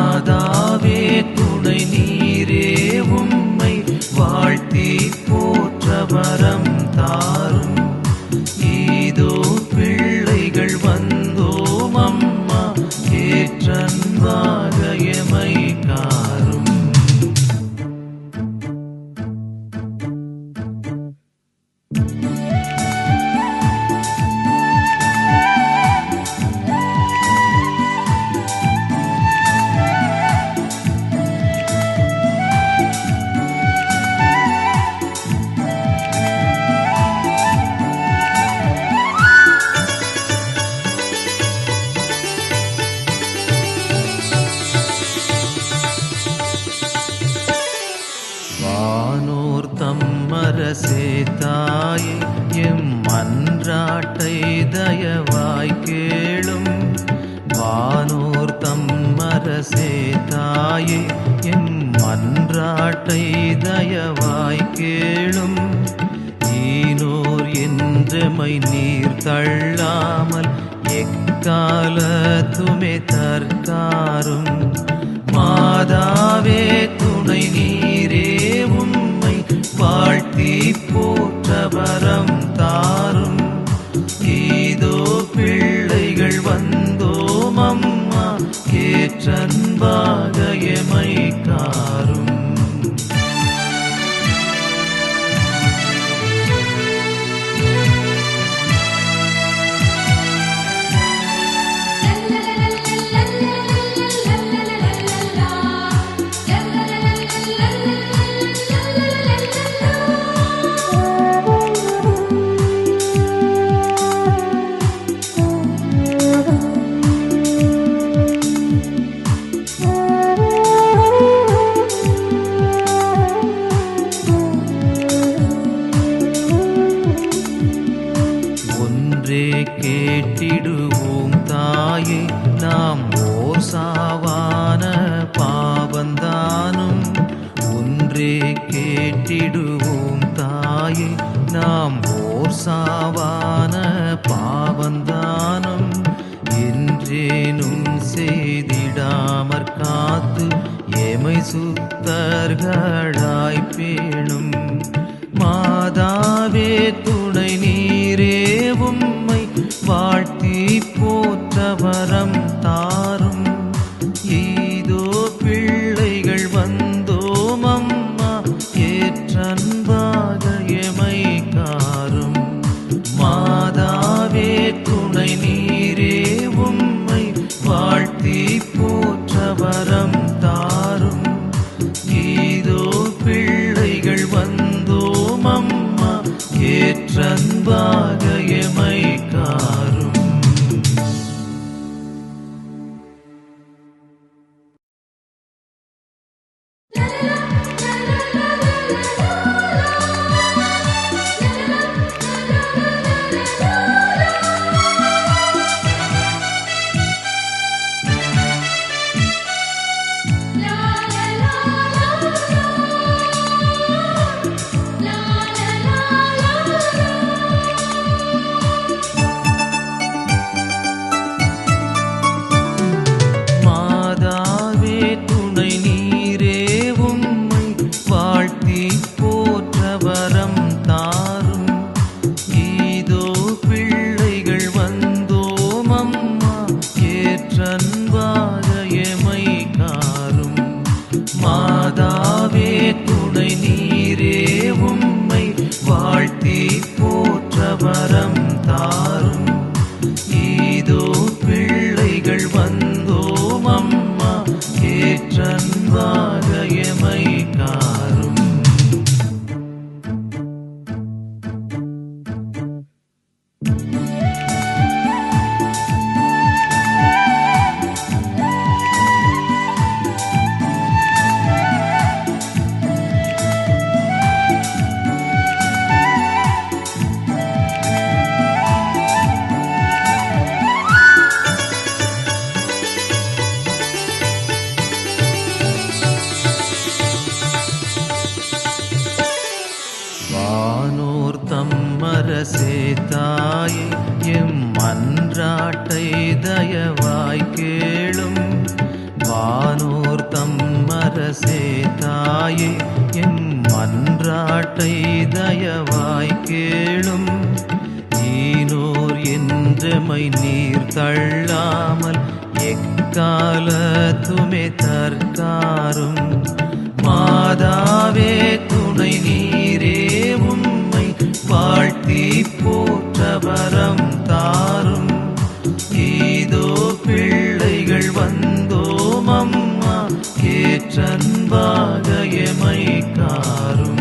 மாதாவே துணை நீரே உம்மை வாழ்த்தி போற்ற வரம் தாரும். இதோ பிள்ளைகள் வந்தோம் அம்மா ஏற்றன்பாக எமை காரும். வானோர் தம்மரசே தாயே எம் மன்றாட்டை தயவாய் கேளும். வானோர் தம்மரசே தாயே எம் மன்றாட்டை தயவாய் கேளும். ஈனோர் என்றமை நீர் தள்ளாமல் எக்காலத்துமே தற்காரும். மாதாவே துணை நீரே உம்மை வாழ்த்தி போற்ற வரம் தாரும். இதோ பிள்ளைகள் வந்தோம் அம்மா ஏற்றன்பாக எமை காரும். கேட்டிடுவோம் தாயே நாம் ஓர் சாவான பாவந்தானும். ஒன்றே கேட்டிடுவோம் தாயே நாம் ஓர் சாவான பாவந்தானும். என்றேனும் செய்திடாமற் காத்து எமை சுத்தர்களாய் பேணும். மாதாவே துணை நீரே உம்மை வாழ்த்தி போற்ற வரம் தாரும். இதோ பிள்ளைகள் வந்தோம் அம்மா ஏற்றன்பாக எமை காரும். மாதாவே துணை நீரே உம்மை வாழ்த்தி போற்ற வரம் தாரும். இதோ பிள்ளைகள் வந்தோம் அம்மா ஏற்றன்பாக எமை காரும். மாதாவே துணை நீரே உம்மை வாழ்த்தி போற்ற வரம் தாரும். இதோ பிள்ளைகள் வந்தோம் அம்மா ஏற்றன்பாக எமை காரும். அரசே தாயே எம் மன்றாட்டை தயவாய் கேளும். வானோர் தம்மரசே தாயே எம் மன்றாட்டை தயவாய் கேளும். ஈனோர் என்றமை நீர் தள்ளாமல் எக்காலத்துமே தற்காரும். மாதாவே துணை நீரே உம்மை வாழ்த்தி போற்ற வரம் தாரும். இதோ பிள்ளைகள் வந்தோம் அம்மா ஏற்றன்பாக எமை காரும்.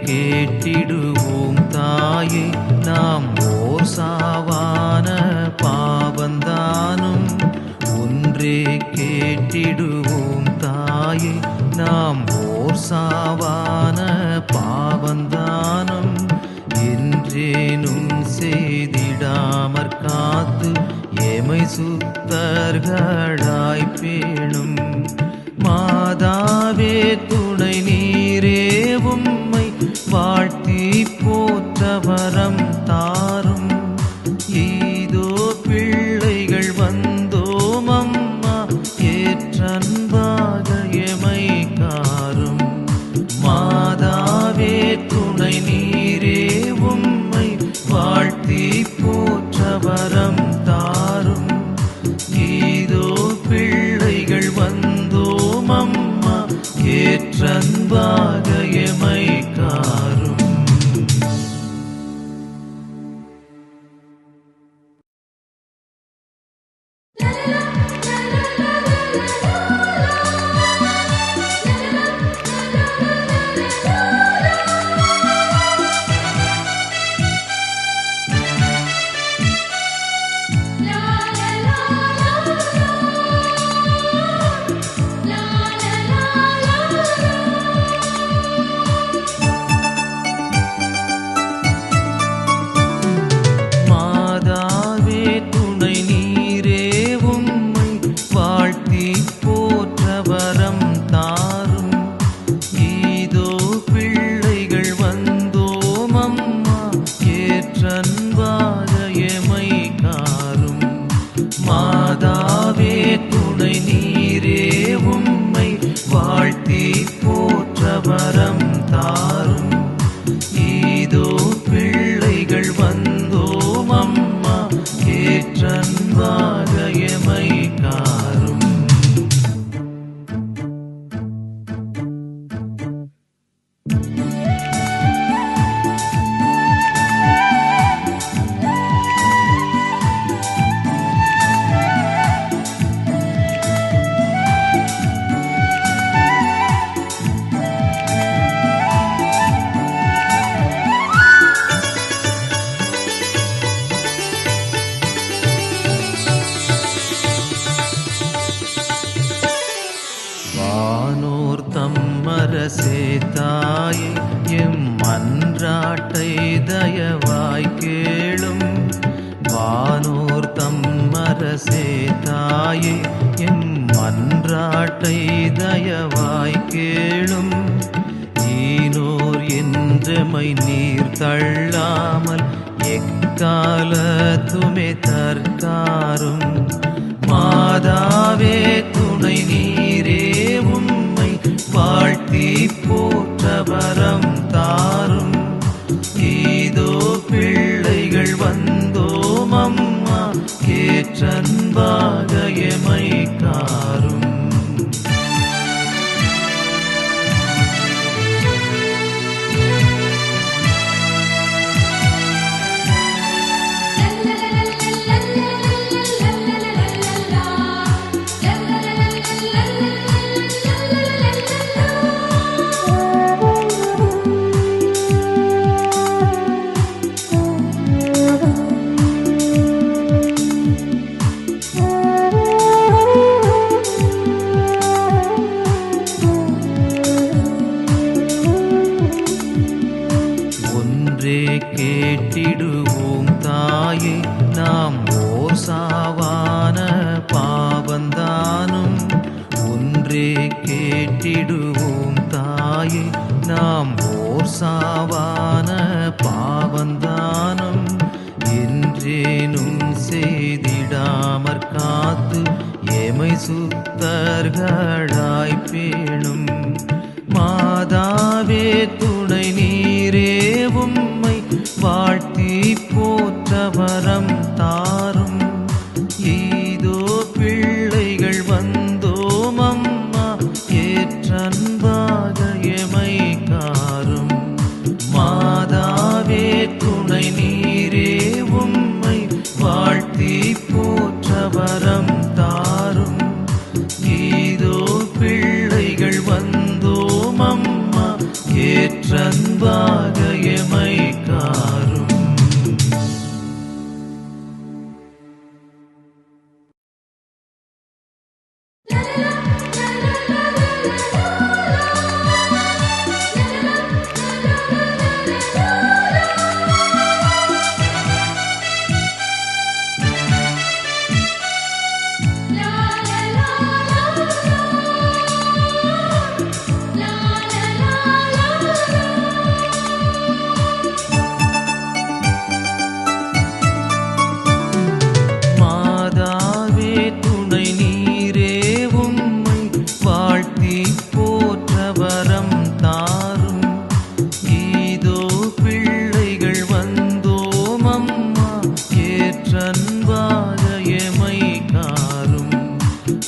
கேட்டிடுவோம் தாயே நாம் ஓர் சாவான பாவந்தானும். ஒன்றே கேட்டிடுவோம் தாயே நாம் ஓர் சாவான பாவந்தானும். என்றேனும் செய்திடாமற் காத்து எமை சுத்தர்களாய் பேணும். மாதாவே துணை நீரே உம்மை வாழ்த்தி போற்ற வரம் தாரும். இதோ பிள்ளைகள் வந்தோம் அம்மா ஏற்றன்பாக எமை காரும். மாதாவே துணை நீரே உம்மை வாழ்த்தி போற்ற வரம் தாரும். இதோ பிள்ளைகள் வந்தோம் அம்மா ஏற்றன்பாக எமை காரும். மாதாவே துணை நீரே உம்மை வாழ்த்தி போற்ற வரம் தாரும். இதோ பிள்ளைகள் வந்தோம் அம்மா ஏற்றன்பாக எமை காரும். வானோர் தம்மரசே தாயே எம் மன்றாட்டை தயவாய் கேளும். வானோர் தம்மரசே தாயே எம் மன்றாட்டை தயவாய் கேளும். ஈனோர் என்றமை நீர் தள்ளாமல் எக்காலத்துமே தற்காரும். மாதாவே துணை நீரே உம்மை வாழ்த்தி போற்ற வரம் தாரும். இதோ பிள்ளைகள் வந்தோம் அம்மா ஏற்றன்பாக எமை காரும். தாயே நாம் ஓர் சாவான பாவந்தானும் ஒன்றே கேட்டிடுவோம் தாயே நாம் ஓர் சாவான பாவந்தானும் என்றேனும் செய்திடாமற் காத்து எமை சுத்தர்களாய் பேணும் மாதாவே துணை நீரே உம்மை வாழ்த்தி போற்ற வரம் தாரும் ஈதோ பிள்ளைகள் வந்தோம் அம்மா ஏற்றன்பாக எமை காரும் மாதாவே துணை நீரே உம்மை வாழ்த்தி போற்ற வரம் தாரும் ஈதோ பிள்ளைகள் வந்தோம் அம்மா ஏற்றன்பாக எமை காரும்.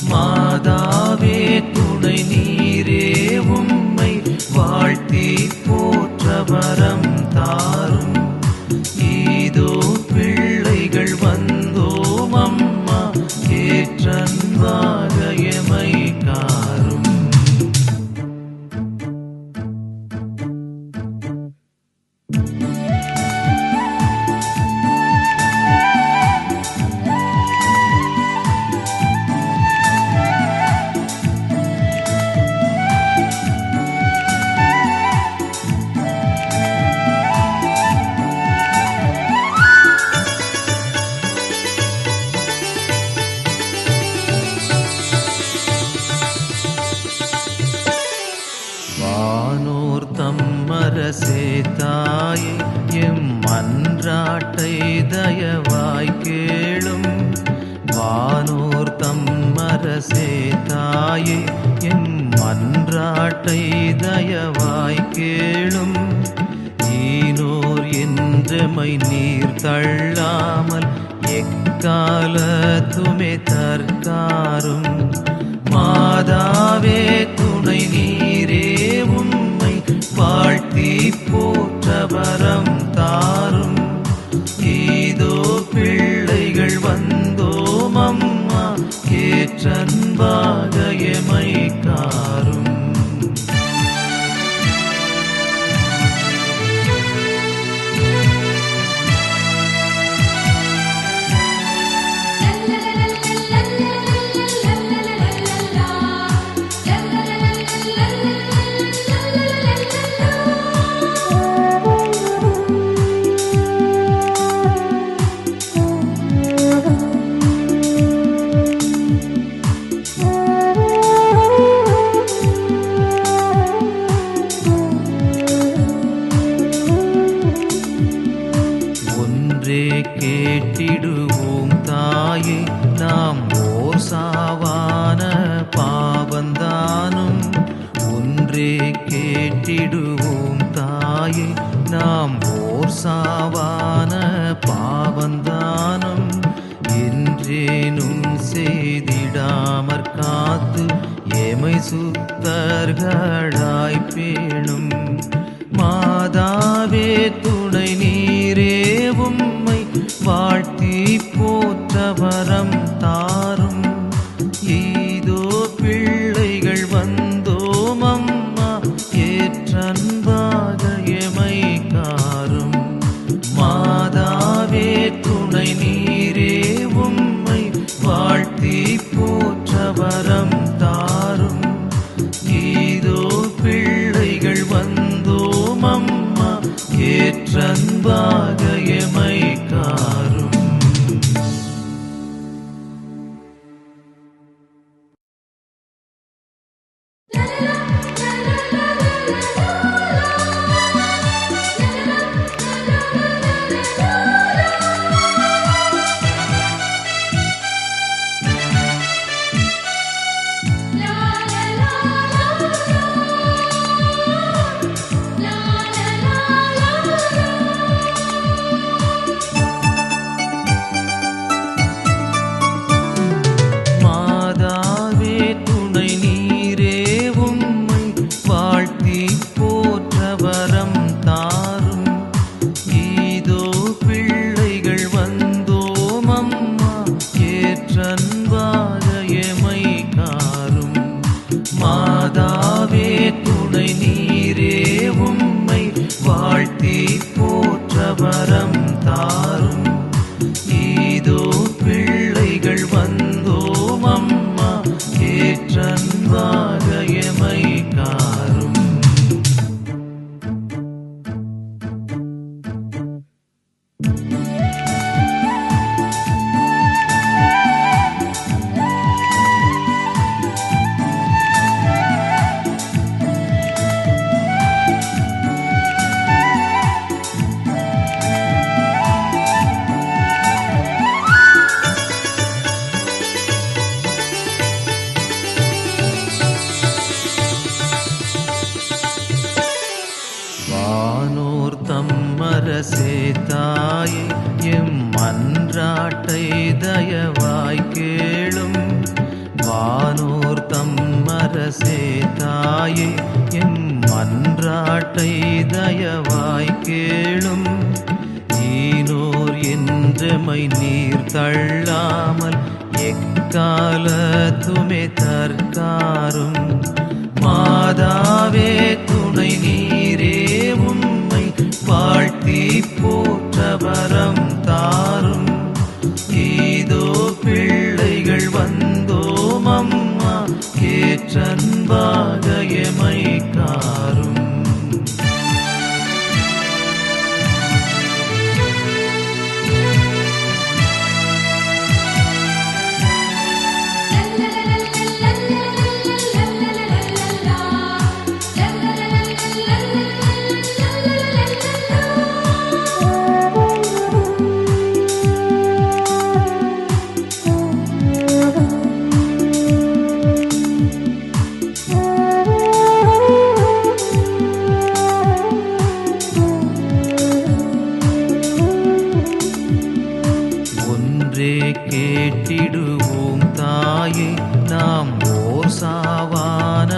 மாதாவே துணை நீரே உம்மை வாழ்த்தி போற்ற வரம் தாரும் ஈதோ பிள்ளைகள் வந்தோம் அம்மா ஏற்றன்பாக எமை காரும். வானோர் தம்மரசே தாயே எம் மன்றாட்டை தயவாய் கேளும் வானோர் தம்மரசே தாயே எம் மன்றாட்டை தயவாய் கேளும் ஈனோர் என்றமை நீர் தள்ளாமல் எக்காலத்துமே தற்காரும் மாதாவே துணை நீரே உம்மை வாழ்த்தி போற்ற வரம் தாரும் ஈதோ பிள்ளைகள் வந்தோம் அம்மா ஏற்றன்பாக எமை காரும். கேட்டிடுவோம் தாயே நாம் ஓர் சாவான பாவந்தானும் ஒன்றே கேட்டிடுவோம் தாயே நாம் ஓர் சாவான பாவந்தானும் என்றேனும் செய்திடாமற் காத்து எமை சுத்தர்களாய் பேணும் மாதாவே துணை நீரே உம்மை வாழ்த்தி போற்ற வரம் தாரும் ஈதோ பிள்ளைகள் வந்தோம் அம்மா ஏற்றன்பாக எமை காரும் மாதாவே துணை நீரே உம்மை வாழ்த்தி போற்ற வரம் தாரும் ஈதோ பிள்ளைகள் வந்தோம் அம்மா ஏற்றன்பாக எமை காரும். மன்றாட்டை தயவாய் கேளும். வானோர் தம் அரசே தாயே எம் மன்றாட்டை தயவாய் கேளும். ஈனோர் என்றமை நீர் தள்ளாமல் எக்காலத்துமே தற்காரும். மாதாவே துணை நீரே உம்மை வாழ்த்தி போற்ற வரம் தாரும். இதோ பிள்ளைகள் வந்தோம் அம்மா ஏற்றன்பாக எமை காரும். கேட்டிடுவோம் தாயே நாம் ஓர் சாவான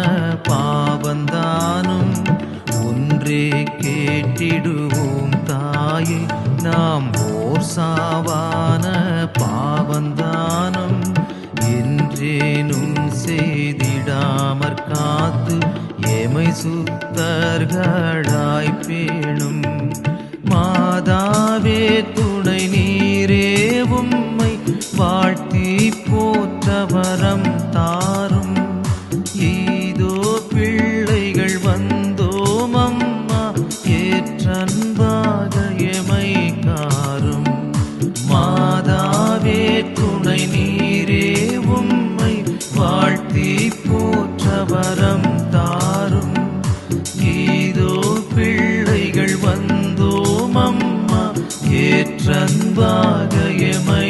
பாவந்தானும். ஒன்றே கேட்டிடுவோம் தாயே நாம் ஓர் சாவான பாவந்தானும். என்றேனும் செய்திடாமற் காத்து எமை சுத்தர்களாய் பேணும். மாதாவே துணை நீரே உம்மை வாழ்த்தி போற்ற வரம் தாரும். இதோ பிள்ளைகள் வந்தோம் அம்மா ஏற்றன்பாக எமை காரும். மாதாவே துணை நீரே உம்மை வாழ்த்தி போற்ற வரம் தாரும். இதோ பிள்ளைகள் வந்தோம் அம்மா ஏற்றன்பாக எமை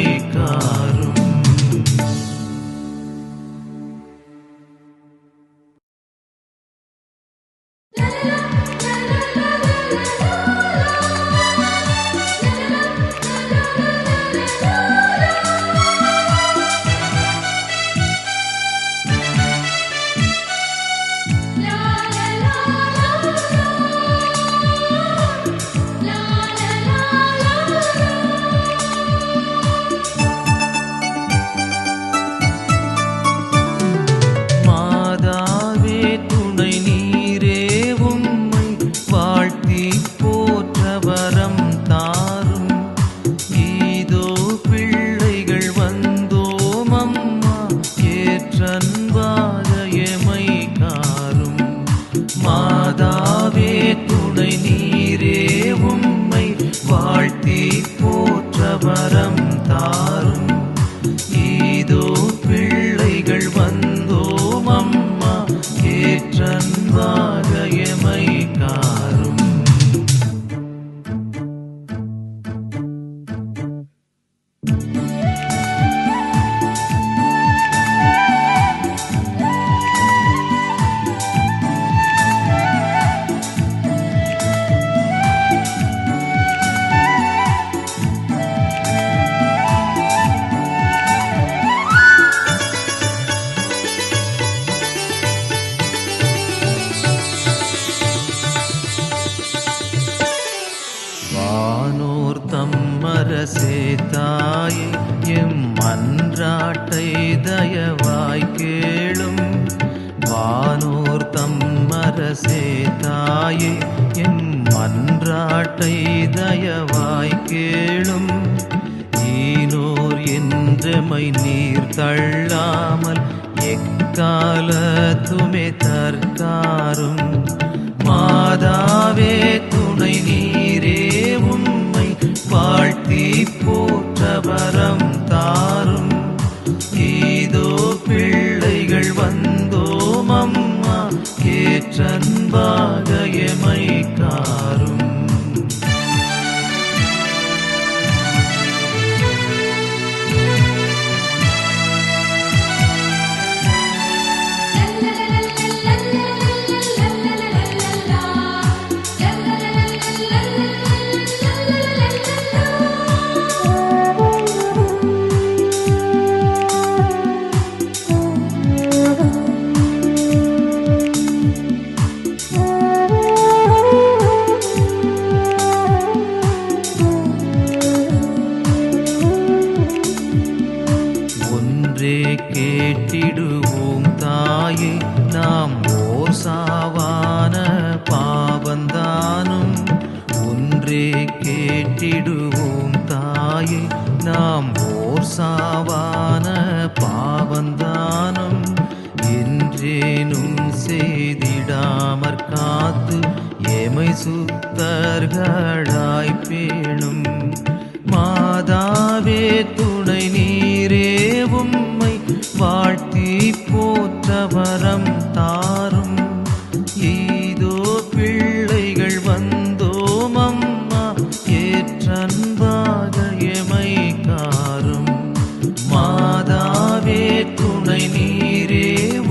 காரும். மாதாவே துணை நீரே உம்மை வாழ்த்தி போற்ற வரம் தாரும். இதோ பிள்ளைகள் வந்தோம் அம்மா ஏற்றன்பாக எமை காரும். வானோர் தம்மரசே தாயே எம் மன்றாட்டை தயவாய் கேளும். வானோர் தம்மரசே தாயே எம் மன்றாட்டை தயவாய் கேளும். ஈனோர் என்றமை நீர் தள்ளாமல் எக்காலத்துமே தற்காரும். மாதாவே துணை நீரே உம்மை வாழ்த்தி போற்ற வரம் தாரும். இதோ பிள்ளைகள் வந்தோம் அம்மா ஏற்றன்பாக எமை காரும். கேட்டிடுவோம் தாயே நாம் ஓர் சாவான பாவந்தானும். ஒன்றே கேட்டிடுவோம் தாயே நாம் ஓர் சாவான பாவந்தானும். என்றேனும் செய்திடாமற் காத்து எமை சுத்தர்களாய் பேணும். மாதாவே துணை நீரே உம்மை வாழ்த்தி போற்ற வரம் தாரும். ஈதோ பிள்ளைகள் வந்தோம் அம்மா ஏற்றன்பாக எமை காரும். மாதாவே துணை நீரே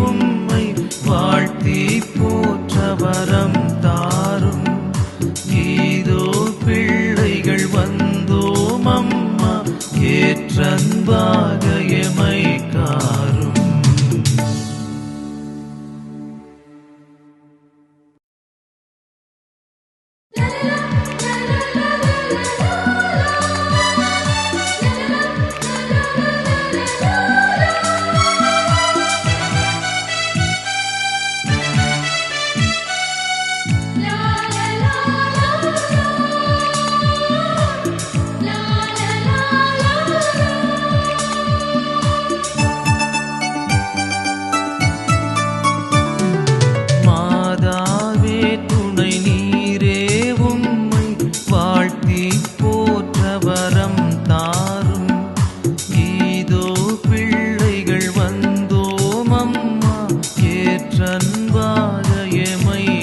உம்மை வாழ்த்தி போற்ற வரம் தாரும். ஈதோ பிள்ளைகள் வந்தோம் அம்மா ஏற்றன்பாக எமை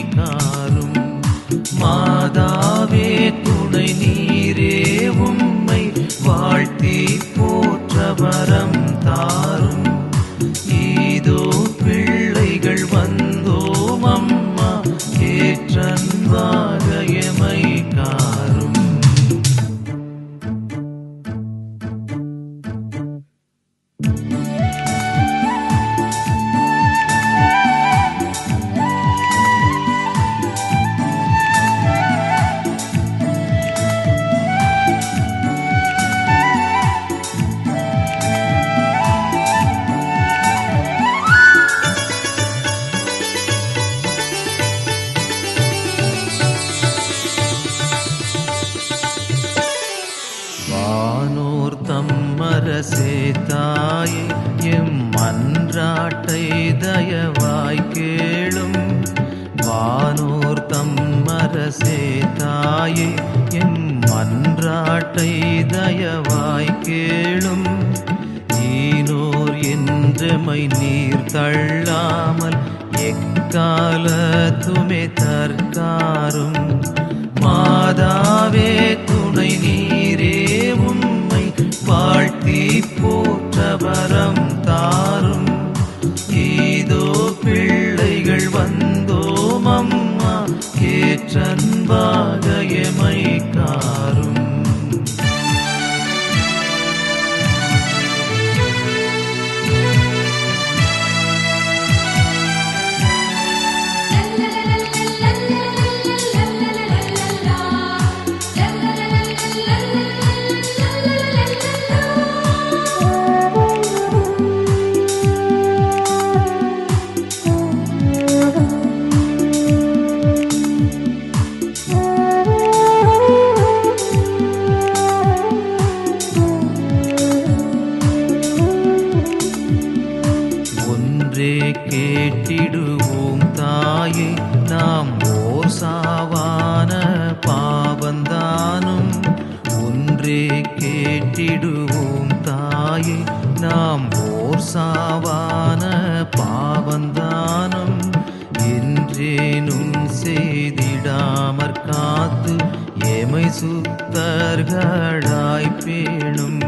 காரும். மாதாவே துணை நீரே உம்மை வாழ்த்தி போற்ற வரம் தாரும். ஈதோ பிள்ளைகள் வந்தோம் அம்மா ஏற்றன்பாக எமை காரும். வானோர் தம்மரசே தாயே எம் மன்றாட்டை தயவாய் கேளும். வானோர் தம்மரசே தாயே எம் மன்றாட்டை தயவாய் கேளும். ஈனோர் என்றமை நீர் தள்ளாமல் எக்காலத்துமே தற்காரும். மாதாவே துணை நீரே உம்மை வாழ்த்தி போற்ற வரம் தாரும். ஈதோ பிள்ளைகள் வந்தோம் அம்மா ஏற்றன்பாக எமை காரும். கேட்டிடுவோம் தாயே நாம் ஓர் சாவான பாவந்தானும். ஒன்றே கேட்டிடுவோம் தாயே நாம் ஓர் சாவான பாவந்தானும். என்றேனும் செய்திடாமற் காத்து எமை சுத்தர்களாய் பேணும்.